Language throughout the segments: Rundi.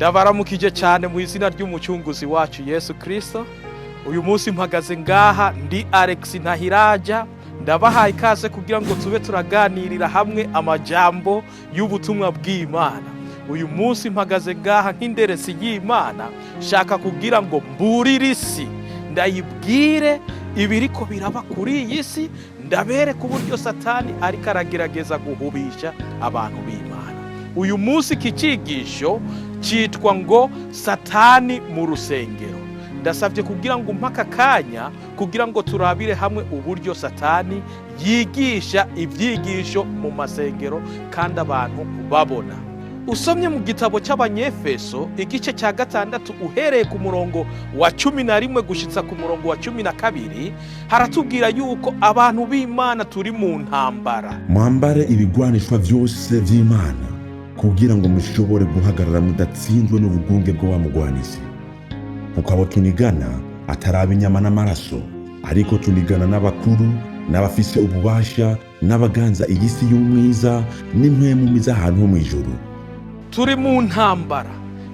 Ndabaramukije cyane mu izina ry'umucunguzi wacu Yesu Kristo. Uyu munsi mpagaze ngaha ndi Alex Ntahiraja, ndabahaye ikaze kugira ngo tube turaganirira hamwe amajambo y'ubutumwa bw'Imana. Uyu munsi mpagaze ngaha nk'inderesi y'Imana, shaka kugira ngo mburire isi, ndayibwire ibiriko biraba kuri iyi si, ndabereka uburyo Satani ariko aragerageza guhubisha abantu b'Imana. Uyu munsi kicigisho citwa ngo Satani mu rusengero. Ndasavye kugira ngo mpaka kanya kugira ngo turabire hamwe uburyo Satani yigisha ivyigisho mu masengero kandi abantu babona. Usomye mu gitabo cy'Abanyefeso igice cya 6 uhereye ku murongo wa 11 gushitsa ku murongo wa 12, haratubwira yuko abantu b'Imana turi mu ntambara. Mwambare ibigwanishwa vyose vy'Imana kugira ngo mushobore guhagarara mudatsinzwe n'ubugunge bw'abamugwanizi. Kuko abo tunigana atari inyama n'amaraso, ariko tunigana n'abakuru, n'abafise ububasha, n'abaganza igisi y'umwiza, n'impwemu z'ahantu ho mw'ijuru. Turi mu ntambara.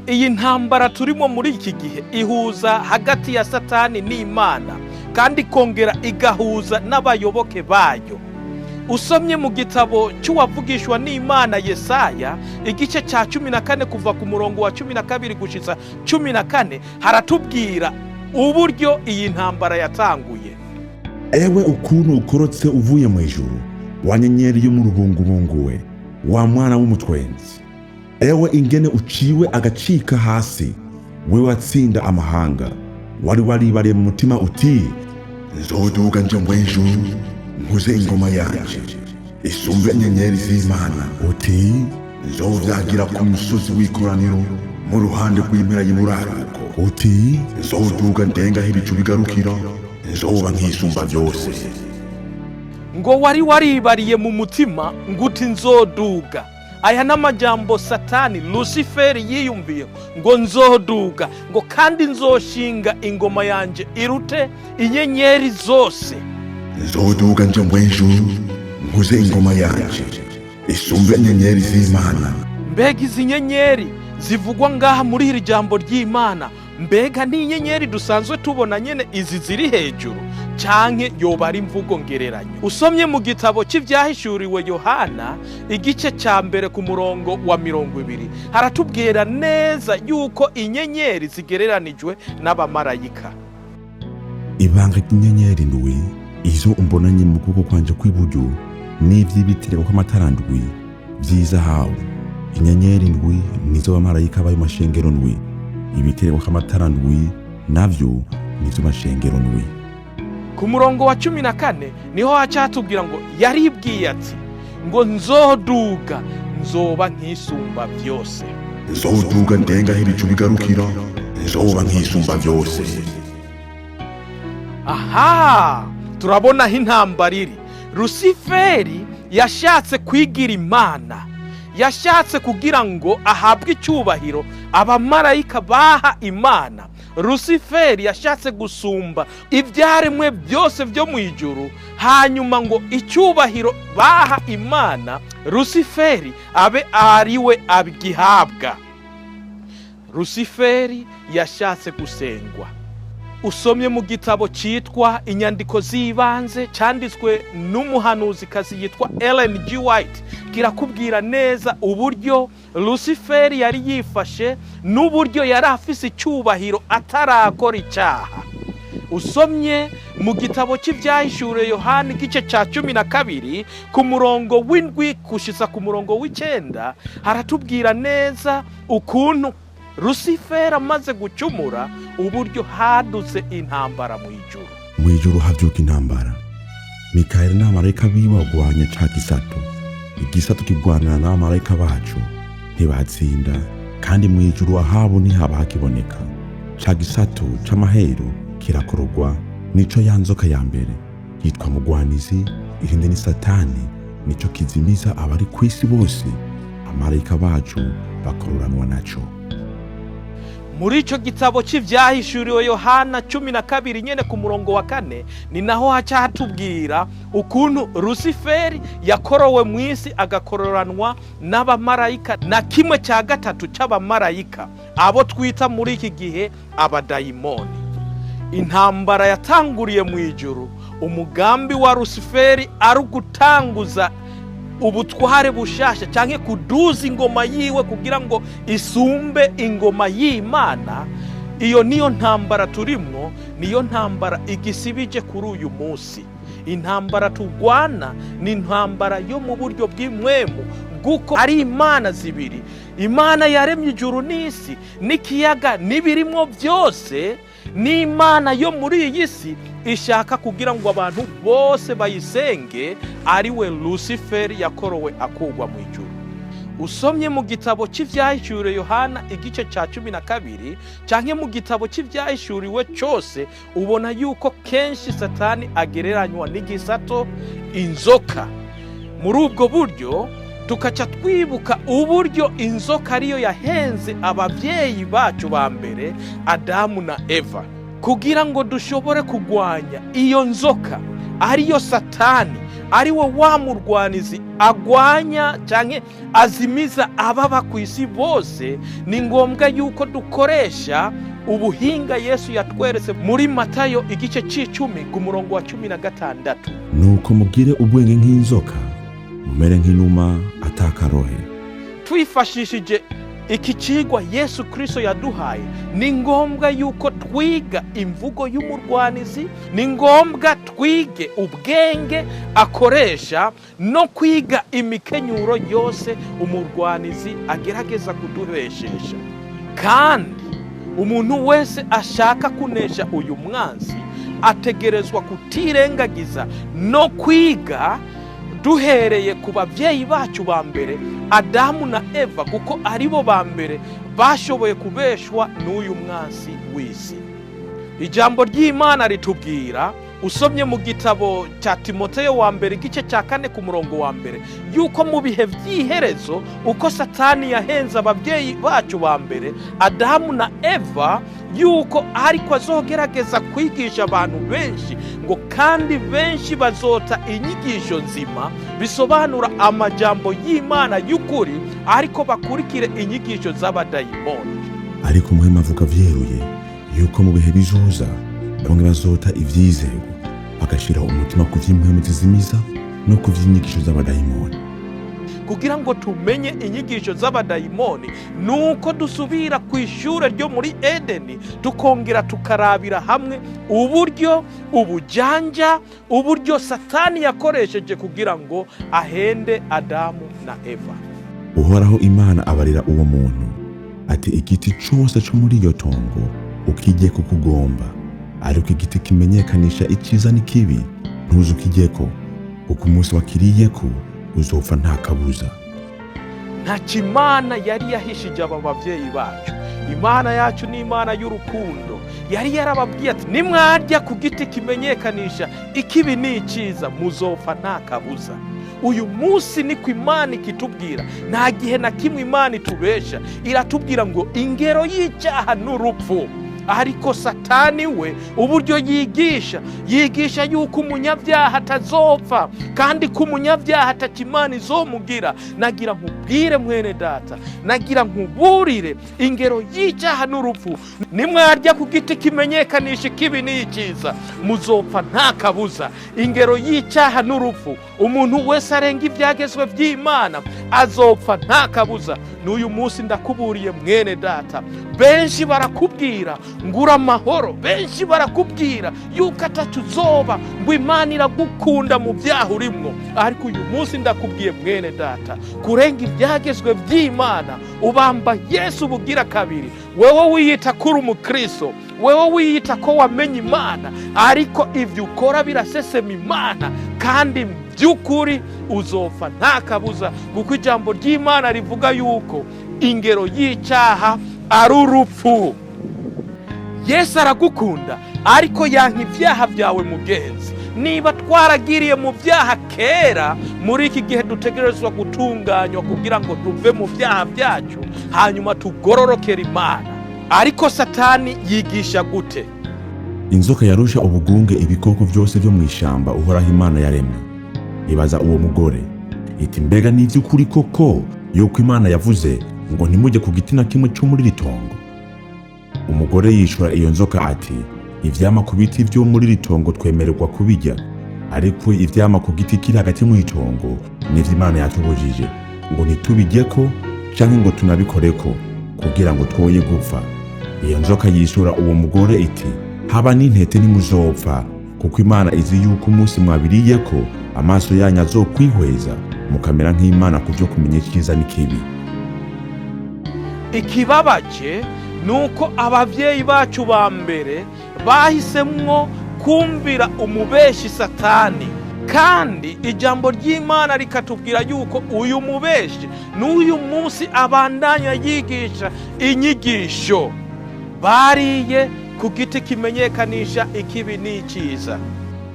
Iyi ntambara turimo muri iki gihe ihuza hagati ya Satani n'Imana, kandi kongera igahuza n'abayoboke bayo. Usomye mu gitabo cy'uwavugishwa n'Imana Yesaya igice cya 14 kuva ku murongo wa 12 gushitsa 14, haratubwira uburyo iyi ntambara yatanguye. Ewe ukuntu ukorotse uvuye mu ijuru, wa nyenyeri yo mu rubungubungu we, wa mwana w'umutwenzi. Ewe ingene uciwe agacika hasi, we watsinda amahanga. Wari waribariye mu mutima uti, nzoduga nje mu ijuru, nkuze ingoma yanje isumbe inyenyeri z'Imana. Uti, nzovyagira ku musozi w'ikoraniro mu ruhande rw'impera y'umuraruko. Uti, nzoduga ndenga ibicu bigarukira, nzoba nk'isumba vyose. Ngo wari waribariye mu mutima nguti nzoduga. Aya n'amajambo Satani Luciferi yiyumviye ngo nzoduga, ngo kandi nzoshinga ingoma yanje irute inyenyeri zose. Nzoduga nje mu ijuru, nkuze ingoma yanje isumbe inyenyeri z'Imana. Mbega izi nyenyeri zivugwa ngaha muri iri jambo ry'Imana, mbega ni inyenyeri dusanzwe tubona nyene izi ziri hejuru, canke yoba ari imvugo ngereranyo? Usomye mu gitabo cy'ivyahishuriwe Yohana igice cya 1 ku murongo wa 20, haratubwira neza yuko inyenyeri zigereranijwe n'abamarayika. Ibanga ry'inyenyeri ndwi izo umbonanye mu kuboko kwanje kw'iburyo, n'ivy'ibitereko kw'amatara ndwi vy'izahabu. Inyenyeri ndwi nizo bamarayika bayo mashengero ndwi, ibitereko kw'amatara ndwi navyo nizo mashengero ndwi. Ku murongo wa 14 niho hacatubwira ngo yaribwiye ati, ngo nzoduga nzoba nk'isumba vyose. Nzoduga ndenga ibicu bigarukira, nzoba nk'isumba vyose. Aha, turabona aho intambara iri. Luciferi yashatse kwigira Imana, yashatse kugira ngo ahabwe icyubahiro abamarayika baha Imana. Luciferi yashatse gusumba ibyaremwe byose byo mu ijuru, hanyuma ngo icyubahiro baha Imana Luciferi abe ariwe abigihabwa. Luciferi yashatse gusengwa. Usomye mu gitabo cyitwa Inyandiko z'ibanze cyanditswe n'umuhanuzikazi yitwa Ellen G. White, kirakubwira neza uburyo Luciferi yari yifashe n'uburyo yari afise icyubahiro atarakora icyaha. Usomye mu gitabo cy'ivyahishuriwe Yohana igice cya 12 ku murongo w'indwi gushitsa ku murongo w'9, haratubwira neza ukuntu Luciferi amaze gucumura uburyo hadutse intambara mu ijuru. Mu ijuru havyuka intambara. Mikaeli n'abamarayika biwe bagwanya ca gisato. Igisato kigwanana n'abamarayika bacu, ntibatsinda, kandi mu ijuru ahabo ntihaba hakiboneka. Ca gisato c'amahero kirakorogwa, nico ya nzoka ya mbere yitwa mugwanizi, irinde ni Satani, nico kizimiza abari kw'isi bose. Abamarayika bacu bakororanwa naco. muri ico gitabo cy'ivyahishuriwe Yohana 12 nyene ku murongo wa 4 ni naho haca hatubwira ukuntu Luciferi yakorowe mw'isi agakororanwa n'abamarayika na kimwe cya gatatu c'abamarayika abo twita muri iki gihe abadayimoni. Intambara yatanguriye mu ijuru, umugambi wa Luciferi ari gutanguza ubutware bushasha canke kuduza ingoma yiwe kugira ngo isumbe ingoma y'Imana. Iyo niyo ntambara turimwo, niyo ntambara igisibije kuri uyu munsi. Intambara tugwana ni intambara yo mu buryo bw'imwemu, guko ari imana zibiri, Imana yaremye ijuru n'isi n'ikiyaga n'ibirimwo byose, n'Imana yo muri iyi si ishaka kugira ngo abantu bose bayisenge, ari we Luciferi yakorowe akugwa mu ijuru. Usomye mu gitabo cy'ivyahishuriwe Yohana igice ca 12 canke mu gitabo cy'ivyahishuriwe cyose, ubona yuko kenshi Satani agereranywa n'igisato, inzoka. Muri ubwo buryo tukaca twibuka uburyo inzoka ariyo yahenze abavyeyi bacu ba mbere, Adamu na Eva, kugira ngo dushobore kugwanya iyo nzoka ariyo Satani, ari we wa murwanizi agwanya canke azimiza ababa ku isi bose. Ni ngombwa yuko dukoresha ubuhinga Yesu yatweretse muri Matayo igice c'10 ku murongo wa 16. Nuko mugire ubwenge nk'inzoka, mumere nk'inuma atakarohe. Twifashishije iki cigwa Yesu Kristo yaduhaye, ni ngombwa yuko twiga imvugo y'umurwanizi, ni ngombwa twige ubwenge akoresha, no kwiga imikenyuro yose umurwanizi agerageza kuduheshesha. Kandi umuntu wese ashaka kunesha uyu mwanzi ategerezwa kutirengagiza no kwiga duhereye ku bavyeyi bacu ba mbere, Adamu na Eva, kuko aribo ba mbere bashoboye kubeshwa n'uyu mwansi w'isi. Ijambo ry'Imana ritubwira, usomye mu gitabo cya Timoteyo wa mbere igice cya 4 ku murongo wa 1, yuko mu bihe by'iherezo uko Satani yahenze abavyeyi bacu ba mbere, Adamu na Eva, yuko ariko azogerageza kwigisha abantu benshi, ngo kandi benshi bazota inyigisho nzima bisobanura amajambo y'Imana y'ukuri, ariko bakurikire inyigisho z'abadayimoni. Ariko muhema avuga vyeruye yuko mu bihe bizoza bamwe bazota ivyizego, bagashira umutima ku vy'impwemu zizimiza no ku vy'inyigisho z'abadayimoni. Kugira ngo tumenye inyigisho z'abadayimoni, nuko dusubira ku ishure ryo muri Edeni, tukongera tukarabira hamwe uburyo ubujanja, uburyo Satani yakoresheje kugira ngo ahende Adamu na Eva. Uhoraho Imana abarira uwo muntu ati, igiti cyose cyo muri iyo tongo ukijye kukugomba, ariko igiti kimenyekanisha icyiza n'ikibi ntuzukijyeko, kuko umunsi wakiriyeko uzopfa nta kabuza. Nta kimana yari yahishije aba bavyeyi bacu. Imana yacu ni Imana y'urukundo. Yari yarababwiye ati, nimwarya ku giti kimenyekanisha ikibi n'icyiza muzopfa nta kabuza. Uyu munsi niko Imana ikitubwira, nta gihe na kimwe Imana itubesha. Iratubwira ngo ingero y'icyaha n'urupfu. Ariko Satani we uburyo yigisha yuko umunyabyaha atazopfa, kandi ko umunyabyaha atakimana izomugira. Nagira nkubwire mwene data, nagira nkuburire ingero y'icyaha n'urupfu. Nimwarya ku giti kimenyekanisha ikibi n'icyiza muzopfa nta kabuza. Ingero y'icyaha n'urupfu, umuntu wese arenga ibyagezwe by'Imana azopfa nta kabuza. N'uyu munsi ndakuburiye mwene data, benshi barakubwira ngura amahoro, benshi barakubwira yuko atacuzoba, ngo Imana iragukunda mu byaha urimwo. Ariko uyu munsi ndakubwiye mwene data, kurenga ibyagezwe by'Imana ubamba Yesu bugira kabiri. Wewe wiyita kuri umukristo, wewe wiyita ko wamenye Imana, ariko ivyo ukora birasesema Imana, kandi by'ukuri uzopfa nta kabuza, kuko ijambo ry'Imana rivuga yuko ingero y'icyaha ari urupfu. Yesu aragukunda, ariko yanka ibyaha byawe mugenzi. Niba twaragiriye mu byaha kera, muri iki gihe dutegerezwa gutunganywa kugira ngo tuve mu byaha byacu, hanyuma tugororokere Imana. ariko Satani yigisha gute? Inzoka yarusha ubugunge ibikoko byose byo mu ishamba Uhoraho Imana yaremye. Ibaza uwo mugore iti, mbega ni iby'ukuri koko yuko Imana yavuze ngo ntimujye ku giti na kimwe cyo muri iri tongo? Umugore yishura iyo nzoka ati, ivyama ku biti byo muri iri tongo twemererwa kubijya, ariko ivyama ku giti kiri hagati mu itongo nivyo Imana yatubujije ngo ntitubijyeko canke ngo tunabikoreko kugira ngo twoye gupfa. Iyo nzoka yishura uwo mugore iti, haba n'intete nimuzopfa, kuko Imana izi yuko umunsi mwabiriyeko amaso yanyu azokwihweza mukamera nk'Imana ku byo kumenya icyiza n'ikibi. Ikibabaje nuko abavyeyi bacu ba mbere bahisemwo kumvira umubeshi Satani, kandi ijambo ry'Imana rikatubwira yuko uyu mubeshi n'uyu munsi abandanya yigisha inyigisho. Bariye ku giti kimenyekanisha ikibi n'icyiza.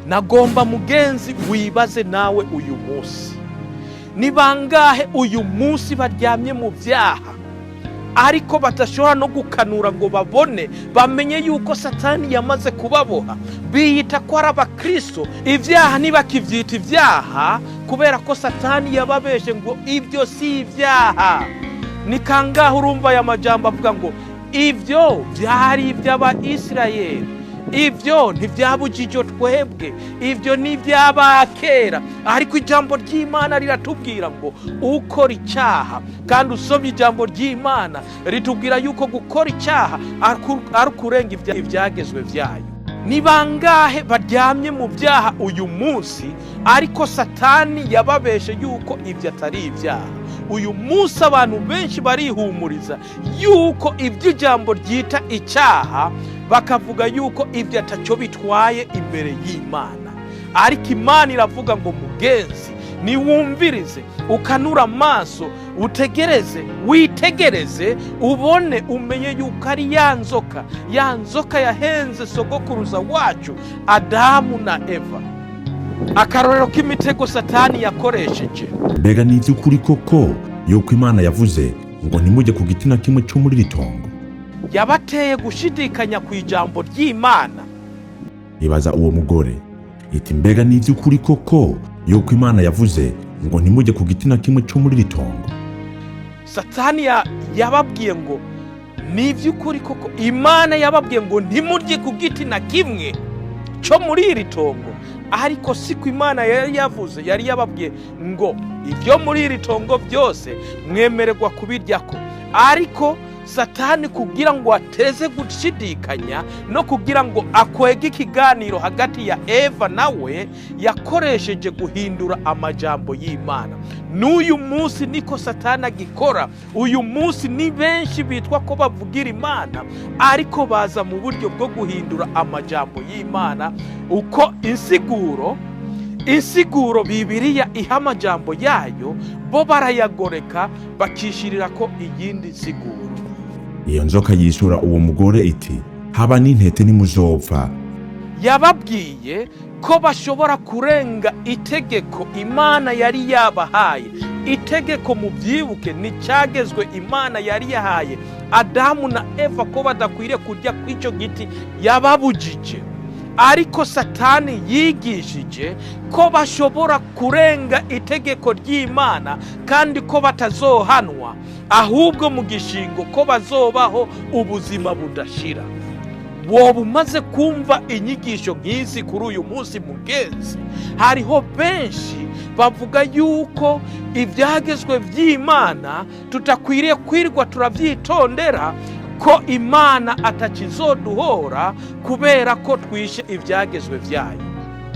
Nagomba mugenzi wibaze nawe uyu munsi, ni bangahe uyu munsi baryamye mu vyaha ariko batashobora no gukanura ngo babone bamenye yuko Satani yamaze kubaboha? Biyita ko ari abakristo, ivyaha ntibakivyita ivyaha kubera ko Satani yababeshe ngo ibyo si ivyaha. Ni kangahe urumva aya majambo avuga ngo ivyo vyari ivy'Abaisirayeli, ivyo ntivyabujije twebwe, ivyo ni ivy'abakera. Ariko ijambo ry'Imana riratubwira ngo ukora icyaha, kandi usomye ijambo ry'Imana ritubwira yuko gukora icyaha ari ukurenga ivyagezwe vyayo. Ni bangahe baryamye mu byaha uyu munsi ariko Satani yababeshe yuko ivyo atari ivyaha? Uyu munsi abantu benshi barihumuriza yuko ivy'ijambo ryita icyaha, bakavuga yuko ivyo ataco bitwaye imbere y'Imana. Ariko Imana iravuga ngo mugenzi, niwumvirize, ukanura amaso, utegereze, witegereze, ubone, umenye yuko ari ya nzoka yahenze sogokuruza wacu Adamu na Eva. Akarorero k'imitego Satani yakoresheje. Mbega ni iby'ukuri koko yuko Imana yavuze ngo ntimujye ku giti na kimwe cyo muri iri tongo? Yabateye gushidikanya ku ijambo ry'Imana. Ibaza uwo mugore iti, mbega ni iby'ukuri koko yuko Imana yavuze ngo ntimujye ku giti na kimwe cyo muri iri tongo? Satani yababwiye ngo ni iby'ukuri koko Imana yababwiye ngo ntimurye ku giti na kimwe cyo muri iri tongo, ariko siko Imana yari yavuze. Yari yababwiye ngo ibyo muri iri tongo byose mwemererwa kubiryako. Ariko Satani kugira ngo ateze gushidikanya no kugira ngo akwege ikiganiro hagati ya Eva nawe, yakoresheje guhindura amajambo y'Imana. N'uyu munsi niko Satani agikora. Uyu munsi ni benshi bitwa ko bavugira Imana ariko baza mu buryo bwo guhindura amajambo y'Imana, uko insiguro Bibiliya iha amajambo yayo bo barayagoreka bakishirira ko iyindi nsiguro. Iyo nzoka yishura uwo mugore iti, haba n'intete nimuzopfa. Yababwiye ko bashobora kurenga itegeko Imana yari yabahaye. Itegeko mu byibuke ni cyagezwe Imana yari yahaye Adamu na Eva ko badakwiriye kurya kw'icyo giti yababujije. Ariko Satani yigishije ko bashobora kurenga itegeko ry'Imana kandi ko batazohanwa, ahubwo mu gishingo ko bazobaho ubuzima budashira. Woba umaze kumva inyigisho nk'izi kuri uyu munsi mugenzi, hariho benshi bavuga yuko ibyagezwe by'Imana tutakwiriye kwirwa turabyitondera, ko Imana atakizoduhora kubera ko twishe ibyagezwe byayo.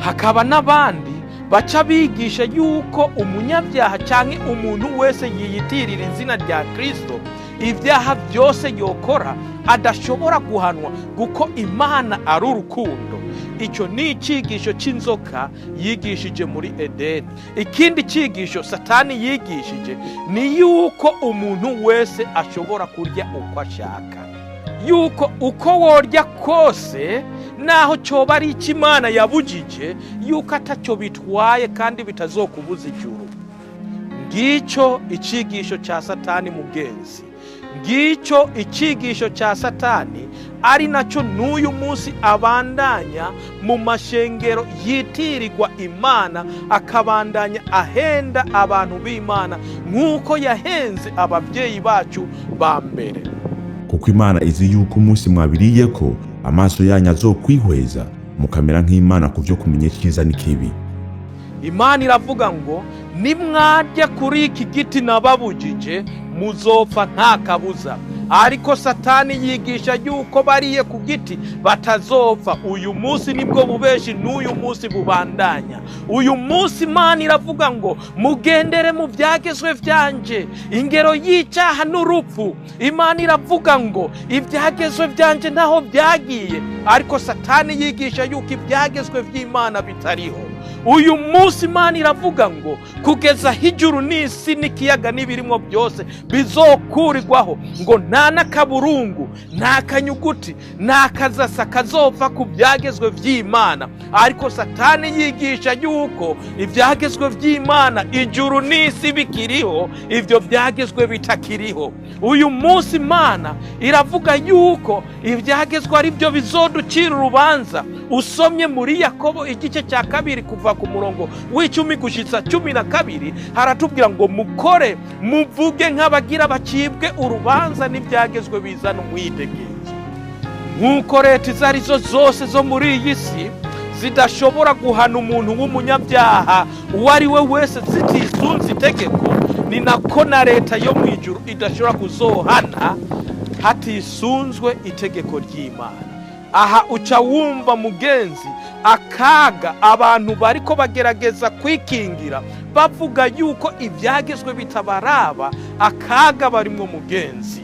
Hakaba n'abandi baca bigisha yuko umunyabyaha cyangwa umuntu wese yiyitirira izina rya Kristo, ibyaha byose yokora adashobora guhanwa kuko Imana ari urukundo. Icyo ni icyigisho cy'inzoka yigishije muri Edeni. Ikindi cyigisho Satani yigishije ni yuko umuntu wese ashobora kurya uko ashaka, yuko uko worya kose naho cyoba ari Imana yabujije, yuko atacyo bitwaye kandi bitazokubuza ijuru. Ngicyo icyigisho cya Satani mugenzi. Ngicyo icigisho cya Satani, ari nacyo n'uyu munsi abandanya mu mashengero yitirirwa Imana, akabandanya ahenda abantu b'Imana nk'uko yahenze ababyeyi bacu ba mbere. Kuko Imana izi yuko umunsi mwabiriye ko amaso yanyu azokwihweza, mukamera nk'Imana ku byo kumenya icyiza n'ikibi. Imana iravuga ngo nimwarya kuri iki giti nababujije muzopfa nta kabuza. Ariko Satani yigisha yuko bariye ku giti batazopfa. Uyu munsi nibwo bubeshi n'uyu munsi bubandanya. Uyu munsi Imana iravuga ngo mugendere mu byagezwe byanje, ingero y'icyaha n'urupfu. Imana iravuga ngo ibyagezwe byanje ntaho byagiye, ariko Satani yigisha yuko ibyagezwe by'Imana bitariho. Uyu munsi Imana iravuga ngo kugeza hijuru n'isi n'ikiyaga n'ibirimo byose bizokurirwaho, ngo nta n'akaburungu, nta kanyuguti, nta kazasa kazopfa ku byagezwe by'Imana. Ariko Satani yigisha yuko ibyagezwe by'Imana ijuru n'isi bikiriho, ibyo byagezwe bitakiriho. Uyu munsi Imana iravuga yuko ibyagezwe ari byo bizoducira urubanza. Usomye muri Yakobo igice cya 2 kuva ku murongo w'10 gushitsa 12, haratubwira ngo mukore muvuge nk'abagira bacibwe urubanza n'ibyagezwe bizana umwidegenzo. Nk'uko leta izo arizo zose zo muri iyi si zidashobora guhana umuntu w'umunyabyaha uwo ari we wese zitisunze itegeko, ni nako na leta yo mu ijuru idashobora kuzohana hatisunzwe itegeko ry'Imana. Aha uca wumva mugenzi akaga abantu bariko bagerageza kwikingira bavuga yuko ibyagezwe bitabaraba, akaga barimo mugenzi.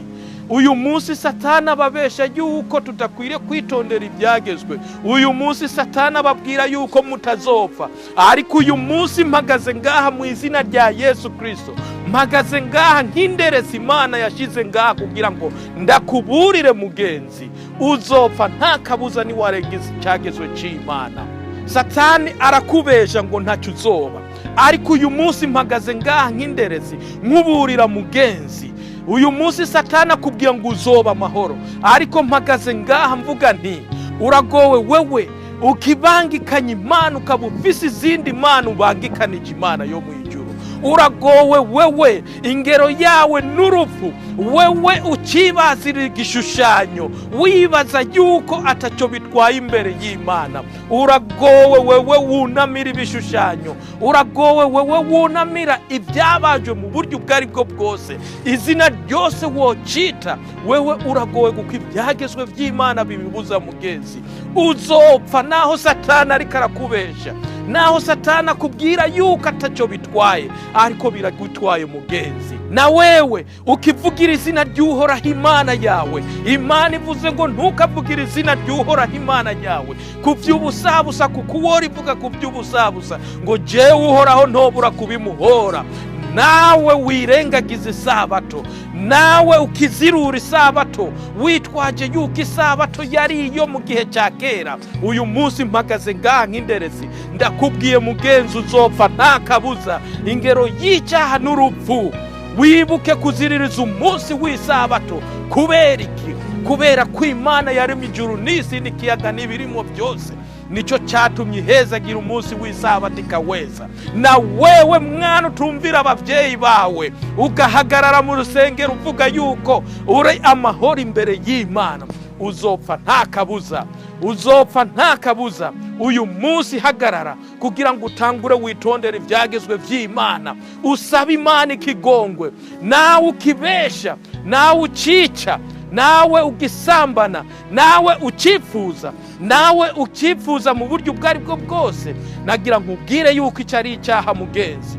Uyu munsi Satani ababesha yuko tutakwiriye kwitondera ibyagezwe. Uyu munsi Satani ababwira yuko mutazopfa. Ariko uyu munsi mpagaze ngaha mu izina rya Yesu Kristo, mpagaze ngaha nk'inderesi Imana yashize ngaha kugira ngo ndakuburire mugenzi, uzopfa nta kabuza niwarengiza icyagezwe cy'Imana. Satani arakubesha ngo ntacyo uzoba, ariko uyu munsi mpagaze ngaha nk'inderesi nkuburira mugenzi. Uyu munsi Satani akubwira ngo uzoba amahoro, ariko mpagaze ngaha mvuga nti uragowe wewe ukibangikanya Imana, ukaba ufise izindi mana ubangikanije Imana yo mu ijuru. Uragowe wewe ingero yawe n'urupfu, wewe ukibazira igishushanyo wibaza yuko atacyo bitwaye imbere y'Imana. Uragowe wewe wunamira ibishushanyo, uragowe wewe wunamira ibyabajwe mu buryo bwari bwo bwose, izina ryose wocita. Wewe uragowe kuko ibyagezwe by'Imana bibibuza mugenzi. Uzopfa naho Satani ariko arakubesha, naho Satani akubwira yuko atacyo bitwaye, ariko biragutwaye mugenzi. Na wewe ukivugira izina ry'Uhoraho Imana yawe, Imana ivuze ngo ntukavugira izina ry'Uhoraho Imana yawe ku by'ubusabusa, kuko uwo rivuga ku by'ubusabusa ngo jewe Uhoraho ntobura kubimuhora. Nawe wirengagiza isabato, nawe ukizirura isabato witwaje yuko isabato yari iyo mu gihe cya kera. Uyu munsi mpagaze ngaha nk'inderesi ndakubwiye mugenzi, uzopfa nta kabuza. Ingero y'icyaha n'urupfu, wibuke kuziririza umunsi w'isabato. Kubera iki? Kubera ko Imana yaremye ijuru n'isi n'ikiyaga n'ibirimo byose, nicyo cyatumye ihezagira umunsi w'isabato ikaweza. Na wewe mwana utumvira ababyeyi bawe, ugahagarara mu rusengero uvuga yuko uri amahoro imbere y'Imana, uzopfa nta kabuza, uzopfa nta kabuza. Uyu munsi hagarara kugira ngo utangure witondere ibyagezwe by'Imana, usaba Imana ikigongwe. Nawe ukibesha, nawe ucica, nawe ugisambana, nawe ukifuza mu buryo bwari bwo bwose, nagira nkubwire yuko icyo ari icyaha mugenzi.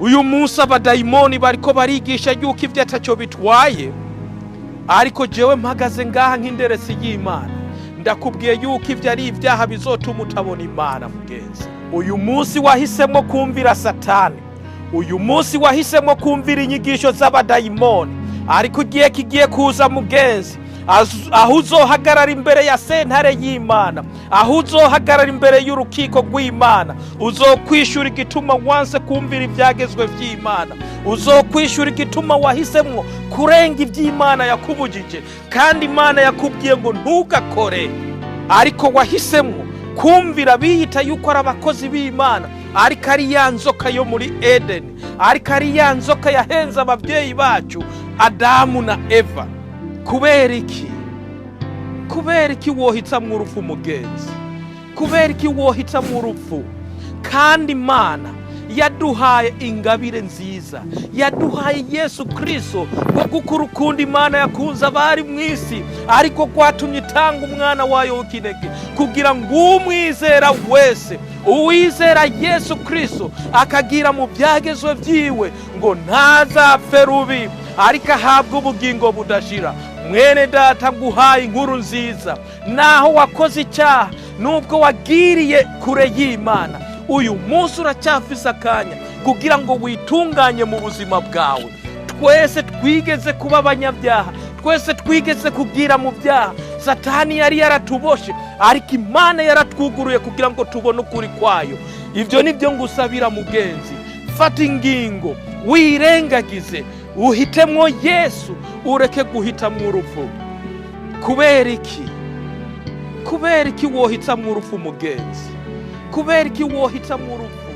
Uyu munsi abadayimoni bariko barigisha yuko ibyo atacyo bitwaye, ariko jewe mpagaze ngaha nk'inderesi y'Imana ndakubwiye yuko ibyo ari ibyaha bizotuma utabona Imana mugenzi. Uyu munsi wahisemo kumvira Satani, uyu munsi wahisemo kumvira inyigisho z'abadayimoni, ariko ugiye kigiye kuza mugenzi aho uzohagarara imbere ya sentare y'Imana, aho uzohagarara imbere y'urukiko rw'Imana, uzokwishura igituma wanse kumvira ibyagezwe by'Imana, uzokwishura igituma wahisemwo kurenga iby'Imana yakubujije, kandi Imana yakubwiye ngo ntugakore, ariko wahisemwo kumvira biyita yuko ari abakozi b'Imana, ariko ari ya nzoka yo muri Edeni, ariko ari ya nzoka yahenze ababyeyi bacu Adamu na Eva. Kubera iki? Kubera iki wohitamwo urupfu mugenzi? Kubera iki wohitamwo urupfu? Kandi Imana yaduhaye ingabire nziza, yaduhaye Yesu Kristo ngo kuko urukundo Imana yakunze abari mu isi ariko kwatumye itanga umwana wayo w'ikinege, kugira ngo umwizera wese, uwizera Yesu Kristo akagira mu byagezwe byiwe ngo ntazapfe rubi ariko ahabwe ubugingo budashira. Mwene data, nguhaye inkuru nziza, naho wakoze icyaha, nubwo wagiriye kure y'Imana, uyu munsi uracyafise akanya kugira ngo witunganye mu buzima bwawe. Twese twigeze kuba abanyabyaha, twese twigeze kugira mu byaha. Satani yari yaratuboshe, ariko Imana yaratwuguruye kugira ngo tubone ukuri kwayo. Ibyo nibyo ngusabira mugenzi, fata ingingo, wirengagize, uhitemwo Yesu, ureke guhitamwo urupfu. Kubera iki? Kubera iki wohitamwo urupfu mugenzi? Kubera iki wohitamwo urupfu?